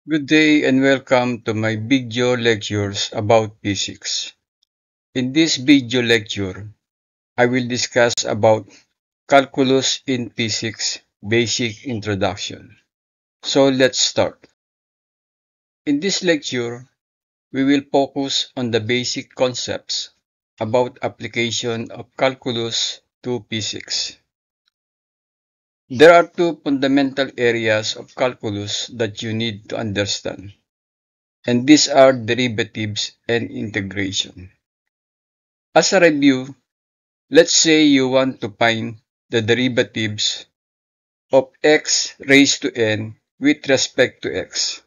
Good day and welcome to my video lectures about physics. In this video lecture, I will discuss about calculus in physics basic introduction. So let's start. In this lecture, we will focus on the basic concepts about application of calculus to physics. There are two fundamental areas of calculus that you need to understand, and these are derivatives and integration. As a review, let's say you want to find the derivatives of x raised to n with respect to x.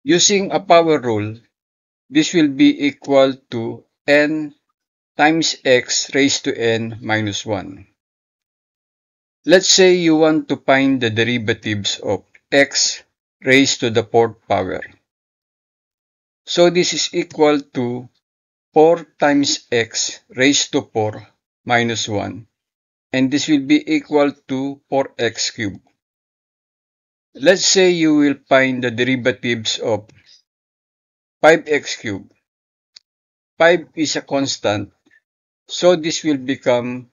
Using a power rule, this will be equal to n times x raised to n minus 1. Let's say you want to find the derivatives of x raised to the fourth power. So this is equal to 4 times x raised to 4 minus 1. And this will be equal to 4x cubed. Let's say you will find the derivatives of 5x cubed. 5 is a constant, so this will become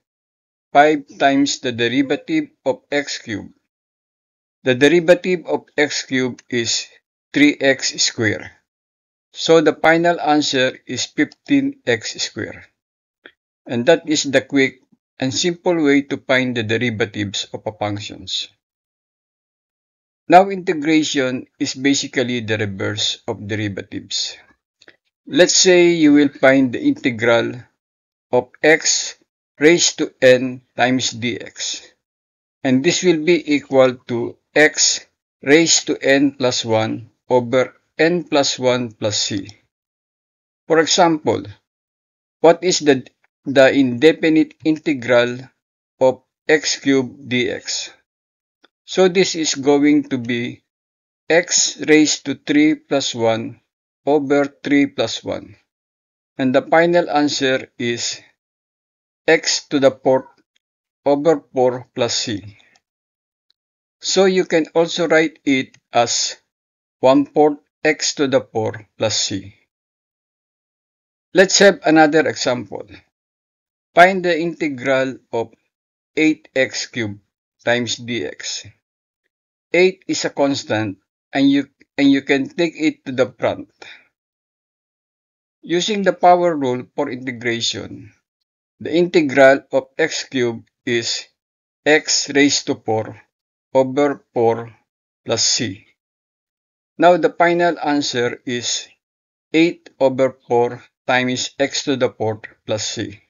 5 times the derivative of x cubed. The derivative of x cubed is 3x squared. So the final answer is 15x squared. And that is the quick and simple way to find the derivatives of a functions. Now integration is basically the reverse of derivatives. Let's say you will find the integral of x raised to n times dx. And this will be equal to x raised to n plus 1 over n plus 1 plus c. For example, what is the indefinite integral of x cubed dx? So this is going to be x raised to 3 plus 1 over 3 plus 1. And the final answer is x to the fourth over 4 plus c. So you can also write it as 1/4 x to the 4 plus c. Let's have another example. Find the integral of 8x cubed times dx. 8 is a constant and you can take it to the front. Using the power rule for integration, the integral of x cubed is x raised to 4 over 4 plus c. Now the final answer is 8 over 4 times x to the 4th plus c.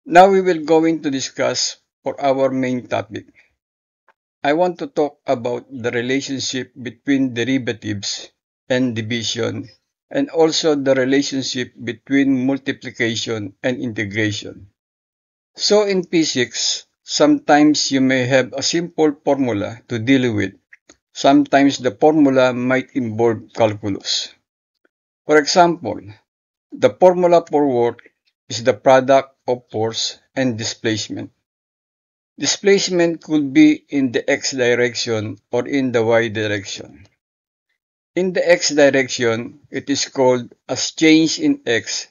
Now we will going to discuss for our main topic. I want to talk about the relationship between derivatives and division, and also the relationship between multiplication and integration. So in physics, sometimes you may have a simple formula to deal with. Sometimes the formula might involve calculus. For example, the formula for work is the product of force and displacement. Displacement could be in the x direction or in the y direction. In the x direction, it is called as change in x,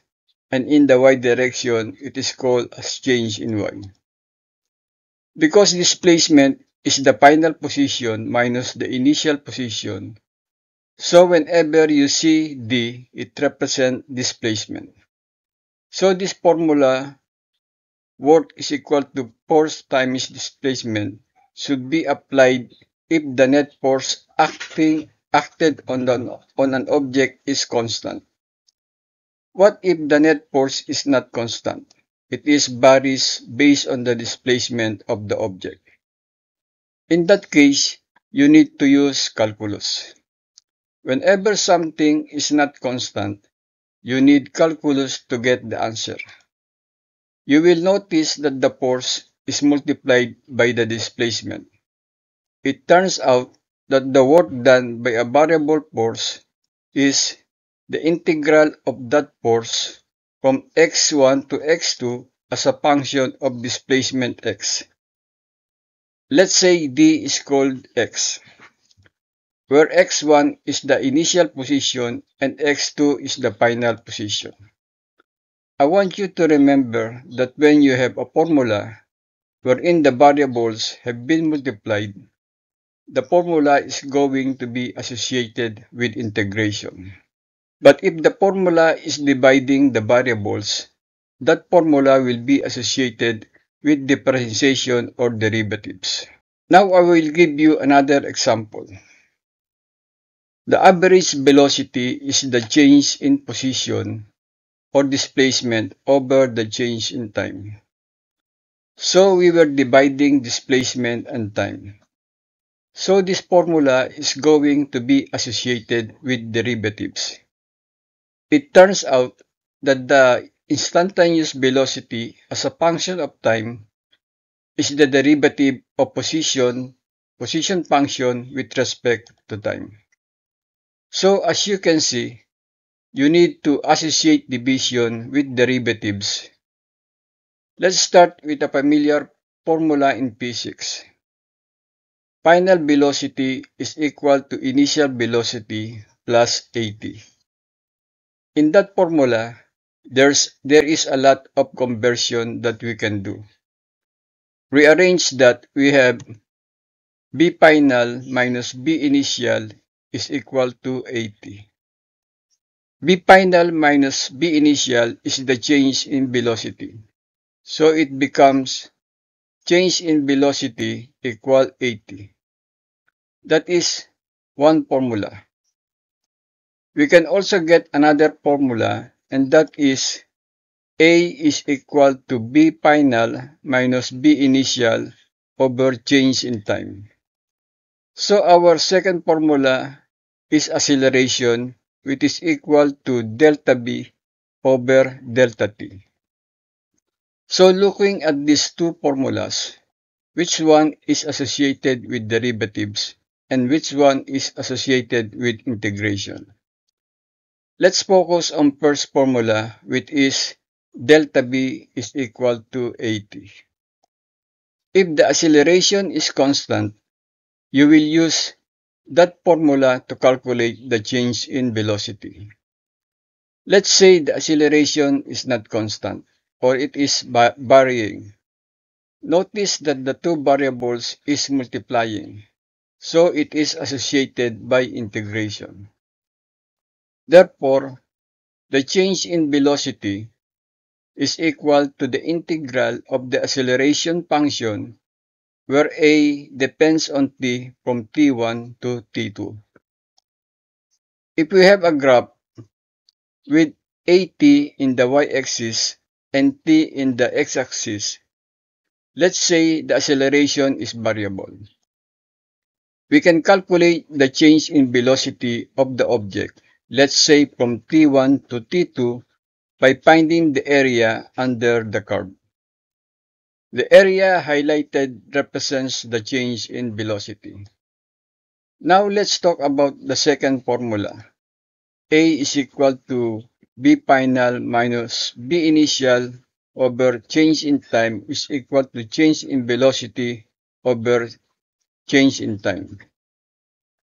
and in the y direction, it is called as change in y. Because displacement is the final position minus the initial position, so whenever you see d, it represents displacement. So this formula, work is equal to force times displacement, should be applied if the net force acted on an object is constant. What if the net force is not constant? It is varies based on the displacement of the object. In that case, you need to use calculus. Whenever something is not constant, you need calculus to get the answer. You will notice that the force is multiplied by the displacement. It turns out that the work done by a variable force is the integral of that force from x1 to x2 as a function of displacement x. Let's say d is called x. where x1 is the initial position and x2 is the final position. I want you to remember that when you have a formula wherein the variables have been multiplied, the formula is going to be associated with integration. But if the formula is dividing the variables, that formula will be associated with differentiation or derivatives. Now I will give you another example. The average velocity is the change in position or displacement over the change in time. So we were dividing displacement and time. So this formula is going to be associated with derivatives. It turns out that the instantaneous velocity as a function of time is the derivative of position function with respect to time. So as you can see, you need to associate division with derivatives. Let's start with a familiar formula in physics. Final velocity is equal to initial velocity plus at. In that formula, there is a lot of conversion that we can do. Rearrange that we have B final minus B initial is equal to at. B final minus B initial is the change in velocity. So it becomes change in velocity equal at. That is one formula. We can also get another formula, and that is A is equal to B final minus B initial over change in time. So our second formula is acceleration, which is equal to delta B over delta T. So looking at these two formulas, which one is associated with derivatives and which one is associated with integration? Let's focus on first formula, which is delta B is equal to at. If the acceleration is constant, you will use that formula to calculate the change in velocity. Let's say the acceleration is not constant, or it is varying. Notice that the two variables is multiplying, so it is associated by integration. Therefore, the change in velocity is equal to the integral of the acceleration function where a depends on t from t1 to t2. If we have a graph with at in the y-axis and t in the x-axis, let's say the acceleration is variable. We can calculate the change in velocity of the object, let's say from t1 to t2, by finding the area under the curve. The area highlighted represents the change in velocity. Now let's talk about the second formula. A is equal to B final minus B initial over change in time is equal to change in velocity over change in time,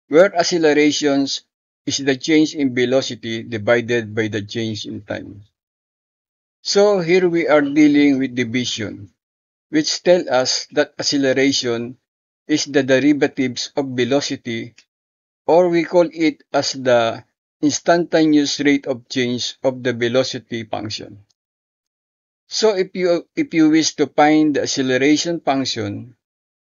where accelerations is the change in velocity divided by the change in time. So here we are dealing with division, which tell us that acceleration is the derivatives of velocity, or we call it as the instantaneous rate of change of the velocity function. So if you wish to find the acceleration function,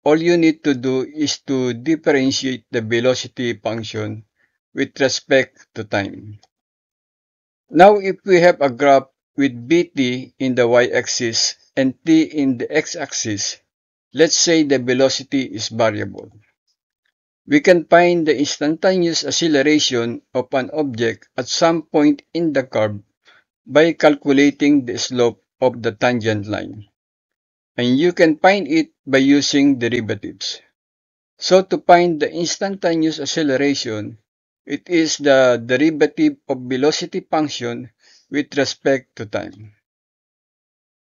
all you need to do is to differentiate the velocity function with respect to time. Now if we have a graph with bt in the y-axis and t in the x-axis, let's say the velocity is variable. We can find the instantaneous acceleration of an object at some point in the curve by calculating the slope of the tangent line. And you can find it by using derivatives. So to find the instantaneous acceleration, it is the derivative of velocity function with respect to time.